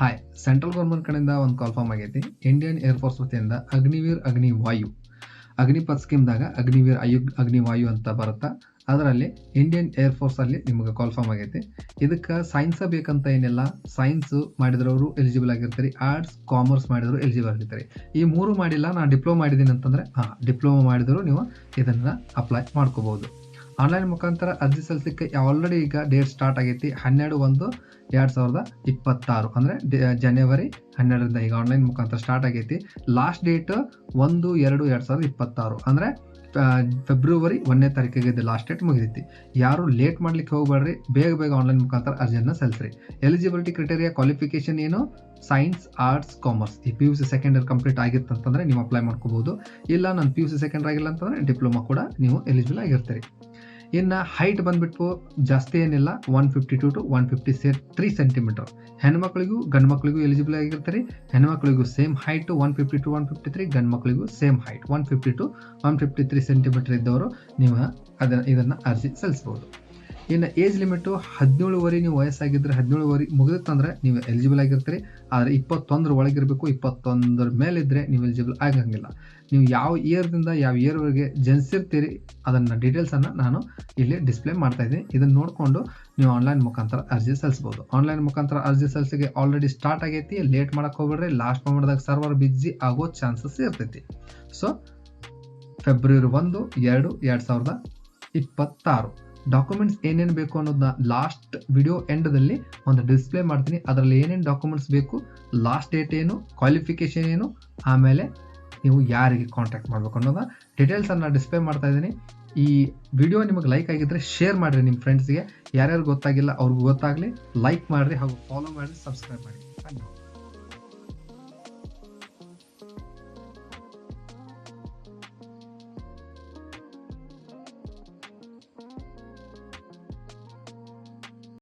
Hi, central government ಕಡೆಯಿಂದ ಒಂದು call form ಆಗೈತಿ. ಇಂಡಿಯನ್ ಏರ್ಫೋರ್ಸ್ ವತಿಯಿಂದ ಅಗ್ನಿವೀರ್ ಅಗ್ನಿವಾಯು ಅಗ್ನಿಪಥ್ ಸ್ಕೀಮ್ದಾಗ ಅಗ್ನಿವೀರ್ ಅಗ್ನಿವಾಯು ಅಂತ ಬರುತ್ತಾ. ಅದರಲ್ಲಿ ಇಂಡಿಯನ್ ಏರ್ಫೋರ್ಸ್ ಅಲ್ಲಿ ನಿಮಗೆ ಕಾಲ್ ಫಾರ್ಮ್ ಆಗೈತಿ. ಇದಕ್ಕೆ ಸೈನ್ಸ್ ಬೇಕಂತ ಏನಿಲ್ಲ. ಸೈನ್ಸ್ ಮಾಡಿದ್ರವರು ಎಲಿಜಿಬಲ್ ಆಗಿರ್ತಾರೆ, ಆರ್ಟ್ಸ್ ಕಾಮರ್ಸ್ ಮಾಡಿದ್ರು ಎಲಿಜಿಬಲ್ ಆಗಿರ್ತಾರೆ. ಈ ಮೂರು ಮಾಡಿಲ್ಲ, ನಾನು ಡಿಪ್ಲೊಮಾ ಮಾಡಿದ್ದೀನಿ ಅಂತಂದ್ರೆ ಡಿಪ್ಲೊಮಾ ಮಾಡಿದ್ರು ನೀವು ಇದನ್ನ ಅಪ್ಲೈ ಮಾಡ್ಕೋಬಹುದು. ಆನ್ಲೈನ್ ಮುಖಾಂತರ ಅರ್ಜಿ ಸಲ್ಲಿಸಲಿಕ್ಕೆ ಆಲ್ರೆಡಿ ಈಗ ಡೇಟ್ ಸ್ಟಾರ್ಟ್ ಆಗೈತಿ. 12/1/2026 ಅಂದರೆ ಜನವರಿ 12ರಿಂದ ಈಗ ಆನ್ಲೈನ್ ಮುಖಾಂತರ ಸ್ಟಾರ್ಟ್ ಆಗೈತಿ. ಲಾಸ್ಟ್ ಡೇಟ್ 1/2/2026 ಅಂದರೆ ಫೆಬ್ರವರಿ 1ನೇ ತಾರೀಕಿಗೆ ಇದು ಲಾಸ್ಟ್ ಡೇಟ್ ಮುಗಿದೈತಿ. ಯಾರು ಲೇಟ್ ಮಾಡ್ಲಿಕ್ಕೆ ಹೋಗ್ಬೇಡ್ರಿ, ಬೇಗ ಆನ್ಲೈನ್ ಮುಖಾಂತರ ಅರ್ಜಿಯನ್ನು ಸಲ್ಲಿಸ್ರಿ. ಎಲಿಜಿಬಿಲಿಟಿ ಕ್ರೈಟೇರಿಯಾ ಕ್ವಾಲಿಫಿಕೇಶನ್ ಏನು? Science, arts, commerce. ಈ PUC ಸೆಕೆಂಡ್ ಇಯರ್ ಕಂಪ್ಲೀಟ್ ಆಗಿತ್ತಂತಂದ್ರೆ ನೀವು ಅಪ್ಲೈ ಮಾಡ್ಕೋಬಹುದು. ಇಲ್ಲ ನಾನು PUC ಸೆಕೆಂಡ್ ಆಗಿಲ್ಲ ಅಂತಂದ್ರೆ ಡಿಪ್ಲೊಮಾ ಕೂಡ ನೀವು ಎಲಿಜಿಬಲ್ ಆಗಿರ್ತೀರಿ. ಇನ್ನು ಹೈಟ್ ಬಂದ್ಬಿಟ್ಟು ಜಾಸ್ತಿ ಏನಿಲ್ಲ, 152 to 153 ಸೆಂಟಿಮೀಟರ್. ಹೆಣ್ಮಕ್ಳಿಗೂ ಗಂಡು ಮಕ್ಕಳಿಗೂ ಎಲಿಜಿಬಲ್ ಆಗಿರ್ತಾರೆ. ಹೆಣ್ಮಕ್ಳಿಗೂ ಸೇಮ್ ಹೈಟ್ 150 to 153, ಗಂಡು ಮಕ್ಕಳಿಗೂ ಸೇಮ್ ಹೈಟ್ 150 to 153 ಸೆಂಟಿಮೀಟರ್ ಇದ್ದವರು ನೀವು ಇದನ್ನು ಅರ್ಜಿ ಸಲ್ಲಿಸಬಹುದು. ಇನ್ನು ಏಜ್ ಲಿಮಿಟು 17 ನೀವು ವಯಸ್ಸಾಗಿದ್ದರೆ 17 ಮುಗಿದುತ್ತಂದ್ರೆ ನೀವು ಎಲಿಜಿಬಲ್ ಆಗಿರ್ತೀರಿ. ಆದರೆ 21 ಒಳಗಿರಬೇಕು. 21 ಮೇಲಿದ್ದರೆ ನೀವು ಎಲಿಜಿಬಲ್ ಆಗಂಗಿಲ್ಲ. ನೀವು ಯಾವ ಇಯರ್ದಿಂದ ಯಾವ ಇಯರ್ವರೆಗೆ ಜನಿಸಿರ್ತೀರಿ ಅದನ್ನು ಡೀಟೇಲ್ಸನ್ನು ನಾನು ಇಲ್ಲಿ ಡಿಸ್ಪ್ಲೇ ಮಾಡ್ತಾ ಇದ್ದೀನಿ. ಇದನ್ನು ನೋಡಿಕೊಂಡು ನೀವು ಆನ್ಲೈನ್ ಮುಖಾಂತರ ಅರ್ಜಿ ಸಲ್ಲಿಸ್ಬೋದು. ಆನ್ಲೈನ್ ಮುಖಾಂತರ ಅರ್ಜಿ ಸಲ್ಲಿಸಿಗೆ ಆಲ್ರೆಡಿ ಸ್ಟಾರ್ಟ್ ಆಗೈತಿ. ಲೇಟ್ ಮಾಡಕ್ಕೆ ಹೋಗ್ಬೇಡ್ರಿ. ಲಾಸ್ಟ್ ಮೊಮೆಂಟ್ದಾಗ ಸರ್ವರ್ ಬಿಜಿ ಆಗೋ ಚಾನ್ಸಸ್ ಇರ್ತೈತಿ. ಸೊ ಫೆಬ್ರವರಿ 1/2/2026 ಡಾಕ್ಯುಮೆಂಟ್ಸ್ ಏನೇನು ಬೇಕು ಅನ್ನೋದನ್ನ ಲಾಸ್ಟ್ ವಿಡಿಯೋ ಎಂಡದಲ್ಲಿ ಒಂದು ಡಿಸ್ಪ್ಲೇ ಮಾಡ್ತೀನಿ. ಅದರಲ್ಲಿ ಏನೇನು ಡಾಕ್ಯುಮೆಂಟ್ಸ್ ಬೇಕು, ಲಾಸ್ಟ್ ಡೇಟ್ ಏನು, ಕ್ವಾಲಿಫಿಕೇಶನ್ ಏನು, ಆಮೇಲೆ ನೀವು ಯಾರಿಗೆ ಕಾಂಟ್ಯಾಕ್ಟ್ ಮಾಡಬೇಕು ಅನ್ನೋದ ಡೀಟೇಲ್ಸನ್ನು ಡಿಸ್ಪ್ಲೇ ಮಾಡ್ತಾ ಇದ್ದೀನಿ. ಈ ವಿಡಿಯೋ ನಿಮಗೆ ಲೈಕ್ ಆಗಿದ್ದರೆ ಶೇರ್ ಮಾಡಿರಿ ನಿಮ್ಮ ಫ್ರೆಂಡ್ಸ್ಗೆ. ಯಾರ್ಯಾರು ಗೊತ್ತಾಗಿಲ್ಲ ಅವ್ರಿಗೂ ಗೊತ್ತಾಗಲಿ. ಲೈಕ್ ಮಾಡಿರಿ ಹಾಗೂ ಫಾಲೋ ಮಾಡಿರಿ, ಸಬ್ಸ್ಕ್ರೈಬ್ ಮಾಡಿ. ಧನ್ಯವಾದ.